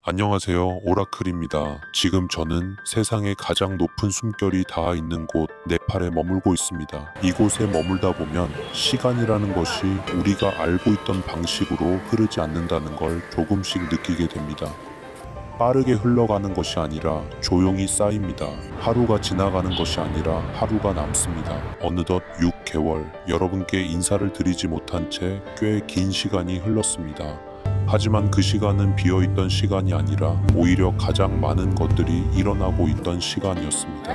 안녕하세요. 오라클입니다. 지금 저는 세상에 가장 높은 숨결이 닿아 있는 곳 네팔에 머물고 있습니다. 이곳에 머물다 보면 시간이라는 것이 우리가 알고 있던 방식으로 흐르지 않는다는 걸 조금씩 느끼게 됩니다. 빠르게 흘러가는 것이 아니라 조용히 쌓입니다. 하루가 지나가는 것이 아니라 하루가 남습니다. 어느덧 6개월, 여러분께 인사를 드리지 못한 채 꽤 긴 시간이 흘렀습니다. 하지만 그 시간은 비어있던 시간이 아니라 오히려 가장 많은 것들이 일어나고 있던 시간이었습니다.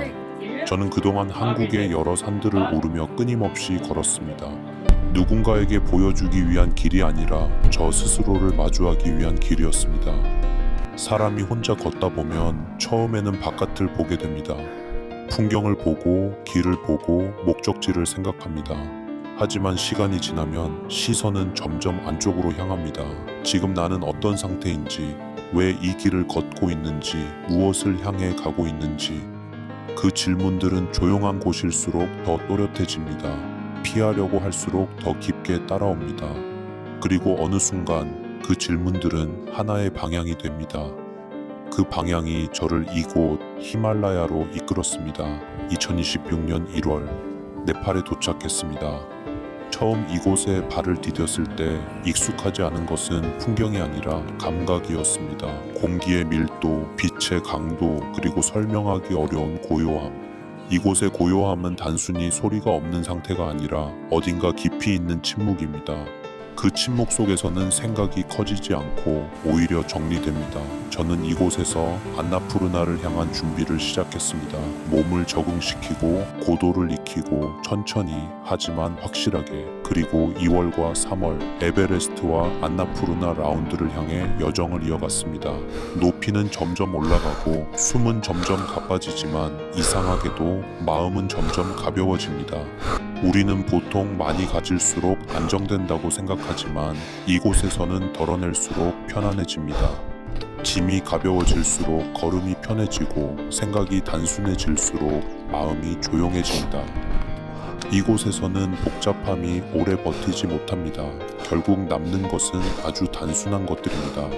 저는 그동안 한국의 여러 산들을 오르며 끊임없이 걸었습니다. 누군가에게 보여주기 위한 길이 아니라 저 스스로를 마주하기 위한 길이었습니다. 사람이 혼자 걷다 보면 처음에는 바깥을 보게 됩니다. 풍경을 보고 길을 보고 목적지를 생각합니다. 하지만 시간이 지나면 시선은 점점 안쪽으로 향합니다. 지금 나는 어떤 상태인지, 왜 이 길을 걷고 있는지, 무엇을 향해 가고 있는지, 그 질문들은 조용한 곳일수록 더 또렷해집니다. 피하려고 할수록 더 깊게 따라옵니다. 그리고 어느 순간 그 질문들은 하나의 방향이 됩니다. 그 방향이 저를 이곳 히말라야로 이끌었습니다. 2026년 1월 네팔에 도착했습니다. 처음 이곳에 발을 디뎠을 때 익숙하지 않은 것은 풍경이 아니라 감각이었습니다. 공기의 밀도, 빛의 강도, 그리고 설명하기 어려운 고요함. 이곳의 고요함은 단순히 소리가 없는 상태가 아니라 어딘가 깊이 있는 침묵입니다. 그 침묵 속에서는 생각이 커지지 않고 오히려 정리됩니다. 저는 이곳에서 안나푸르나를 향한 준비를 시작했습니다. 몸을 적응시키고 고도를 익히고 천천히 하지만 확실하게. 그리고 2월과 3월 에베레스트와 안나푸르나 라운드를 향해 여정을 이어갔습니다. 높이는 점점 올라가고 숨은 점점 가빠지지만 이상하게도 마음은 점점 가벼워집니다. 우리는 보통 많이 가질수록 안정된다고 생각하지만 이곳에서는 덜어낼수록 편안해집니다. 짐이 가벼워질수록 걸음이 편해지고 생각이 단순해질수록 마음이 조용해진다. 이곳에서는 복잡함이 오래 버티지 못합니다. 결국 남는 것은 아주 단순한 것들입니다.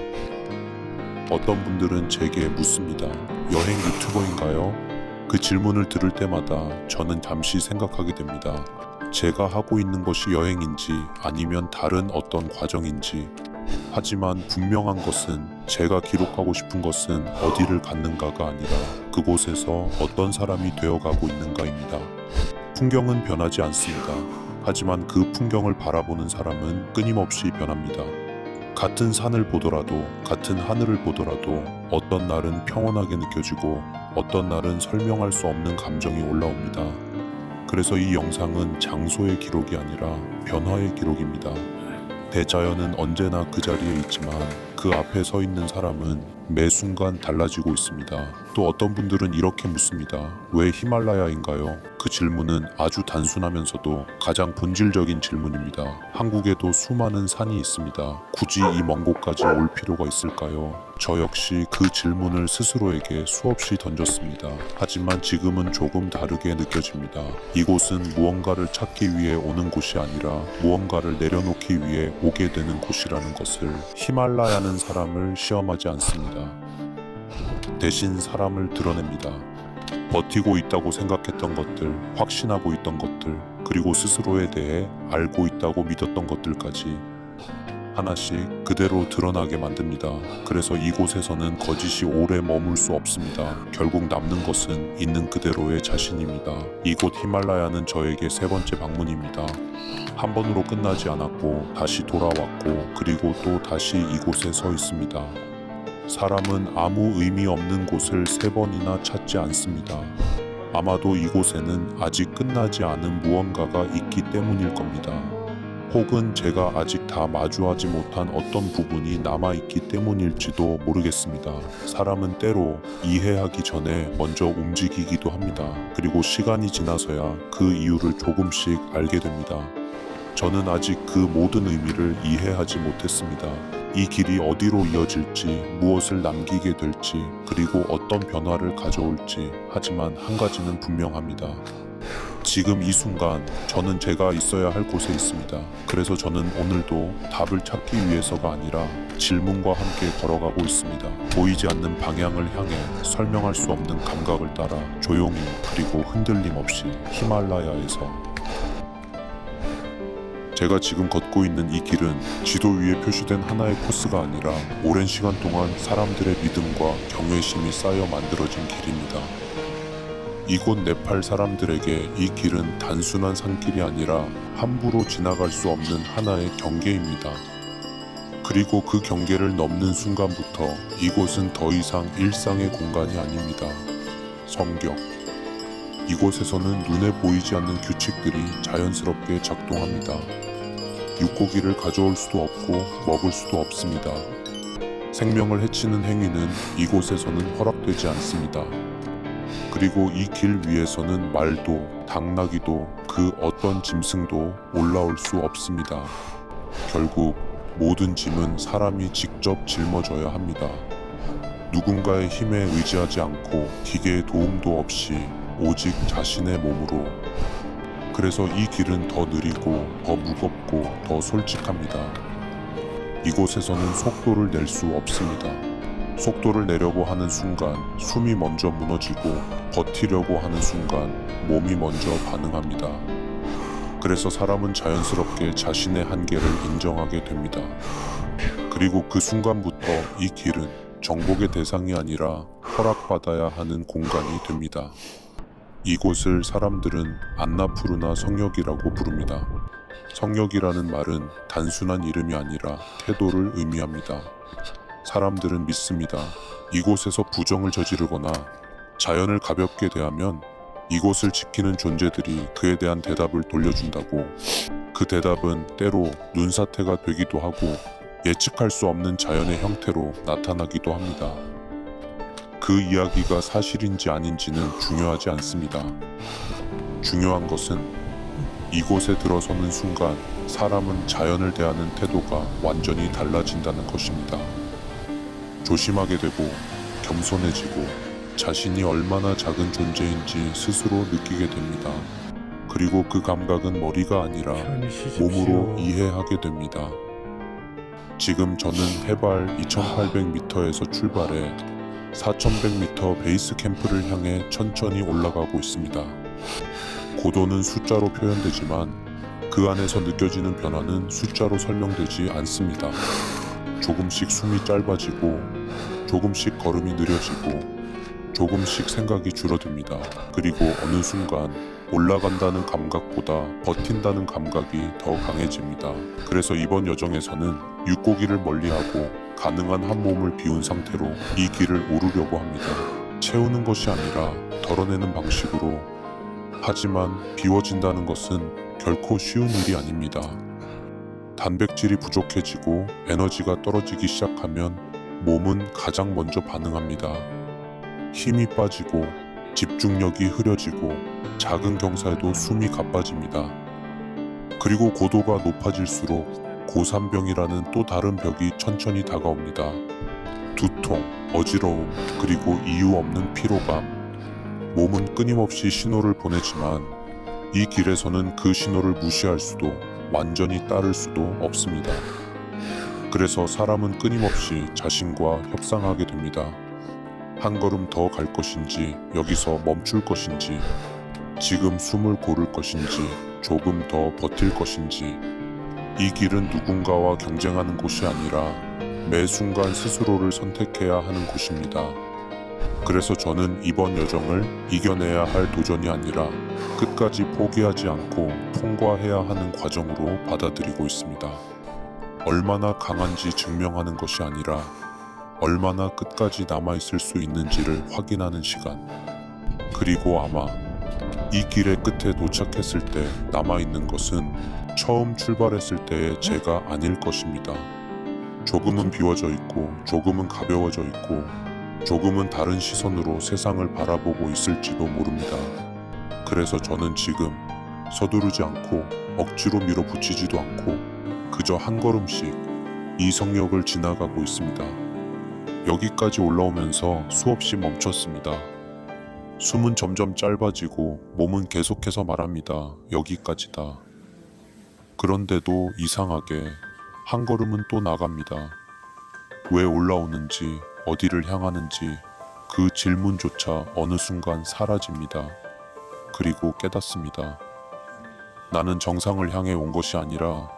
어떤 분들은 제게 묻습니다. 여행 유튜버인가요? 그 질문을 들을 때마다 저는 잠시 생각하게 됩니다. 제가 하고 있는 것이 여행인지 아니면 다른 어떤 과정인지. 하지만 분명한 것은 제가 기록하고 싶은 것은 어디를 갔는가가 아니라 그곳에서 어떤 사람이 되어가고 있는가입니다. 풍경은 변하지 않습니다. 하지만 그 풍경을 바라보는 사람은 끊임없이 변합니다. 같은 산을 보더라도, 같은 하늘을 보더라도 어떤 날은 평온하게 느껴지고 어떤 날은 설명할 수 없는 감정이 올라옵니다. 그래서 이 영상은 장소의 기록이 아니라 변화의 기록입니다. 대자연은 언제나 그 자리에 있지만 그 앞에 서 있는 사람은 매 순간 달라지고 있습니다. 또 어떤 분들은 이렇게 묻습니다. 왜 히말라야인가요? 그 질문은 아주 단순하면서도 가장 본질적인 질문입니다. 한국에도 수많은 산이 있습니다. 굳이 이 먼 곳까지 올 필요가 있을까요? 저 역시 그 질문을 스스로에게 수없이 던졌습니다. 하지만 지금은 조금 다르게 느껴집니다. 이곳은 무언가를 찾기 위해 오는 곳이 아니라 무언가를 내려놓기 위해 오게 되는 곳이라는 것을. 히말라야는 사람을 시험하지 않습니다. 대신 사람을 드러냅니다. 버티고 있다고 생각했던 것들, 확신하고 있던 것들, 그리고 스스로에 대해 알고 있다고 믿었던 것들까지 하나씩 그대로 드러나게 만듭니다. 그래서 이곳에서는 거짓이 오래 머물 수 없습니다. 결국 남는 것은 있는 그대로의 자신입니다. 이곳 히말라야는 저에게 세 번째 방문입니다. 한 번으로 끝나지 않았고 다시 돌아왔고 그리고 또 다시 이곳에 서 있습니다. 사람은 아무 의미 없는 곳을 세 번이나 찾지 않습니다. 아마도 이곳에는 아직 끝나지 않은 무언가가 있기 때문일 겁니다. 혹은 제가 아직 다 마주하지 못한 어떤 부분이 남아있기 때문일지도 모르겠습니다. 사람은 때로 이해하기 전에 먼저 움직이기도 합니다. 그리고 시간이 지나서야 그 이유를 조금씩 알게 됩니다. 저는 아직 그 모든 의미를 이해하지 못했습니다. 이 길이 어디로 이어질지, 무엇을 남기게 될지, 그리고 어떤 변화를 가져올지. 하지만 한 가지는 분명합니다. 지금 이 순간 저는 제가 있어야 할 곳에 있습니다. 그래서 저는 오늘도 답을 찾기 위해서가 아니라 질문과 함께 걸어가고 있습니다. 보이지 않는 방향을 향해 설명할 수 없는 감각을 따라 조용히 그리고 흔들림 없이 히말라야에서 제가 지금 걷고 있는 이 길은 지도 위에 표시된 하나의 코스가 아니라 오랜 시간 동안 사람들의 믿음과 경외심이 쌓여 만들어진 길입니다. 이곳 네팔 사람들에게 이 길은 단순한 산길이 아니라 함부로 지나갈 수 없는 하나의 경계입니다. 그리고 그 경계를 넘는 순간부터 이곳은 더 이상 일상의 공간이 아닙니다. 성경. 이곳에서는 눈에 보이지 않는 규칙들이 자연스럽게 작동합니다. 육고기를 가져올 수도 없고 먹을 수도 없습니다. 생명을 해치는 행위는 이곳에서는 허락되지 않습니다. 그리고 이 길 위에서는 말도, 당나귀도, 그 어떤 짐승도 올라올 수 없습니다. 결국 모든 짐은 사람이 직접 짊어져야 합니다. 누군가의 힘에 의지하지 않고 기계의 도움도 없이 오직 자신의 몸으로. 그래서 이 길은 더 느리고 더 무겁고 더 솔직합니다. 이곳에서는 속도를 낼 수 없습니다. 속도를 내려고 하는 순간 숨이 먼저 무너지고 버티려고 하는 순간 몸이 먼저 반응합니다. 그래서 사람은 자연스럽게 자신의 한계를 인정하게 됩니다. 그리고 그 순간부터 이 길은 정복의 대상이 아니라 허락받아야 하는 공간이 됩니다. 이곳을 사람들은 안나푸르나 성역이라고 부릅니다. 성역이라는 말은 단순한 이름이 아니라 태도를 의미합니다. 사람들은 믿습니다. 이곳에서 부정을 저지르거나 자연을 가볍게 대하면 이곳을 지키는 존재들이 그에 대한 대답을 돌려준다고. 그 대답은 때로 눈사태가 되기도 하고 예측할 수 없는 자연의 형태로 나타나기도 합니다. 그 이야기가 사실인지 아닌지는 중요하지 않습니다. 중요한 것은 이곳에 들어서는 순간 사람은 자연을 대하는 태도가 완전히 달라진다는 것입니다. 조심하게 되고 겸손해지고 자신이 얼마나 작은 존재인지 스스로 느끼게 됩니다. 그리고 그 감각은 머리가 아니라 몸으로 이해하게 됩니다. 지금 저는 해발 2800m에서 출발해 4100m 베이스 캠프를 향해 천천히 올라가고 있습니다. 고도는 숫자로 표현되지만 그 안에서 느껴지는 변화는 숫자로 설명되지 않습니다. 조금씩 숨이 짧아지고 조금씩 걸음이 느려지고 조금씩 생각이 줄어듭니다. 그리고 어느 순간 올라간다는 감각보다 버틴다는 감각이 더 강해집니다. 그래서 이번 여정에서는 육고기를 멀리하고 가능한 한 몸을 비운 상태로 이 길을 오르려고 합니다. 채우는 것이 아니라 덜어내는 방식으로. 하지만 비워진다는 것은 결코 쉬운 일이 아닙니다. 단백질이 부족해지고 에너지가 떨어지기 시작하면 몸은 가장 먼저 반응합니다. 힘이 빠지고 집중력이 흐려지고 작은 경사에도 숨이 가빠집니다. 그리고 고도가 높아질수록 고산병이라는 또 다른 벽이 천천히 다가옵니다. 두통, 어지러움, 그리고 이유 없는 피로감. 몸은 끊임없이 신호를 보내지만 이 길에서는 그 신호를 무시할 수도 완전히 따를 수도 없습니다. 그래서 사람은 끊임없이 자신과 협상하게 됩니다. 한 걸음 더 갈 것인지, 여기서 멈출 것인지, 지금 숨을 고를 것인지, 조금 더 버틸 것인지. 이 길은 누군가와 경쟁하는 곳이 아니라 매 순간 스스로를 선택해야 하는 곳입니다. 그래서 저는 이번 여정을 이겨내야 할 도전이 아니라 끝까지 포기하지 않고 통과해야 하는 과정으로 받아들이고 있습니다. 얼마나 강한지 증명하는 것이 아니라 얼마나 끝까지 남아있을 수 있는지를 확인하는 시간. 그리고 아마 이 길의 끝에 도착했을 때 남아있는 것은 처음 출발했을 때의 제가 아닐 것입니다. 조금은 비워져 있고 조금은 가벼워져 있고 조금은 다른 시선으로 세상을 바라보고 있을지도 모릅니다. 그래서 저는 지금 서두르지 않고 억지로 밀어붙이지도 않고 그저 한 걸음씩 이 성역을 지나가고 있습니다. 여기까지 올라오면서 수없이 멈췄습니다. 숨은 점점 짧아지고 몸은 계속해서 말합니다. 여기까지다. 그런데도 이상하게 한 걸음은 또 나갑니다. 왜 올라오는지, 어디를 향하는지 그 질문조차 어느 순간 사라집니다. 그리고 깨닫습니다. 나는 정상을 향해 온 것이 아니라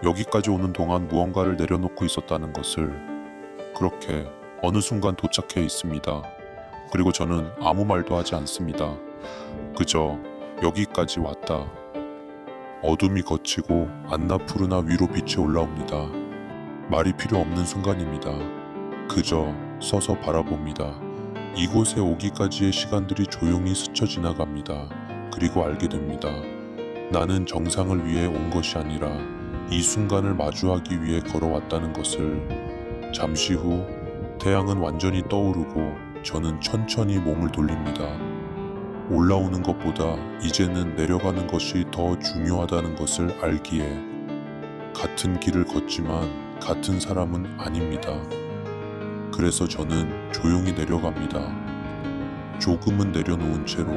여기까지 오는 동안 무언가를 내려놓고 있었다는 것을 그렇게 어느 순간 도착해 있습니다. 그리고 저는 아무 말도 하지 않습니다. 그저 여기까지 왔다. 어둠이 걷히고 안나푸르나 위로 빛이 올라옵니다. 말이 필요 없는 순간입니다. 그저 서서 바라봅니다. 이곳에 오기까지의 시간들이 조용히 스쳐 지나갑니다. 그리고 알게 됩니다. 나는 정상을 위해 온 것이 아니라 이 순간을 마주하기 위해 걸어왔다는 것을. 잠시 후 태양은 완전히 떠오르고 저는 천천히 몸을 돌립니다. 올라오는 것보다 이제는 내려가는 것이 더 중요하다는 것을 알기에. 같은 길을 걷지만 같은 사람은 아닙니다. 그래서 저는 조용히 내려갑니다. 조금은 내려놓은 채로